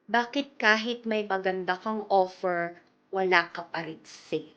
Bakit kahit may maganda kang offer, wala ka pa rin sale?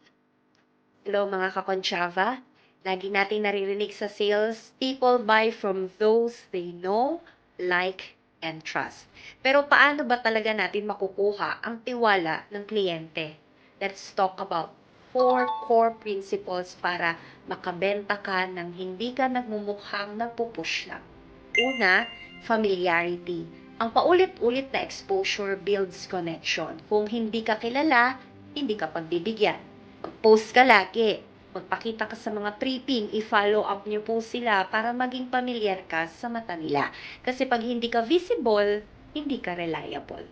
Hello mga kakonsyava, lagi nating naririnig sa sales, people buy from those they know, like, and trust. Pero paano ba talaga natin makukuha ang tiwala ng kliyente? Let's talk about 4 core principles para makabenta ka nang hindi ka nagmumukhang nagpupush lang. Una, familiarity. Ang paulit-ulit na exposure builds connection. Kung hindi ka kilala, hindi ka pagbibigyan. Mag-post ka lagi. Magpakita ka sa mga tripping, i-follow up niyo po sila para maging pamilyar ka sa mata nila. Kasi pag hindi ka visible, hindi ka reliable.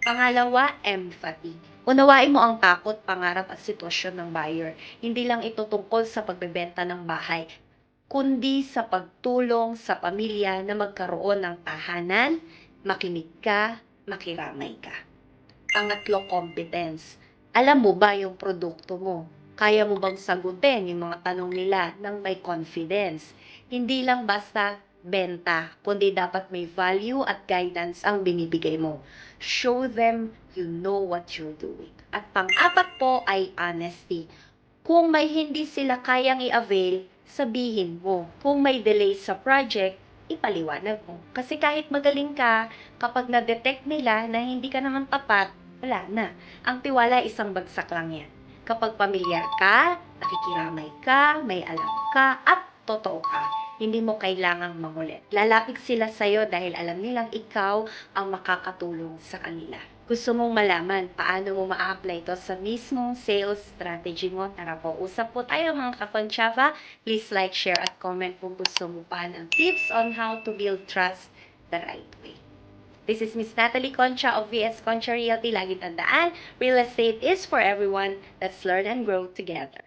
Pangalawa, empathy. Unawain mo ang takot, pangarap at sitwasyon ng buyer. Hindi lang ito tungkol sa pagbebenta ng bahay, kundi sa pagtulong sa pamilya na magkaroon ng tahanan, makinig ka, makiramay ka. Pangatlo, competence. Alam mo ba yung produkto mo? Kaya mo bang sagutin yung mga tanong nila ng may confidence? Hindi lang basta benta, kundi dapat may value at guidance ang binibigay mo. Show them you know what you're doing. At pang-apat po ay honesty. Kung may hindi sila kayang i-avail, sabihin mo. Kung may delay sa project, ipaliwanag mo. Kasi kahit magaling ka, kapag na-detect nila na hindi ka naman tapat, wala na. Ang tiwala isang bagsak lang yan. Kapag pamilyar ka, nakikiramay ka, may alam ka, at totoo ka, hindi mo kailangang mangulit. Lalapit sila sa'yo dahil alam nilang ikaw ang makakatulong sa kanila. Gusto mong malaman paano mo ma-apply ito sa mismong sales strategy mo? Tara po, usap po tayo mga kakonsyava. Please like, share, at comment kung gusto mo pa ng tips on how to build trust the right way. This is Miss Natalie Concha of VS Concha Realty. Lagi tandaan, real estate is for everyone. Let's learn and grow together.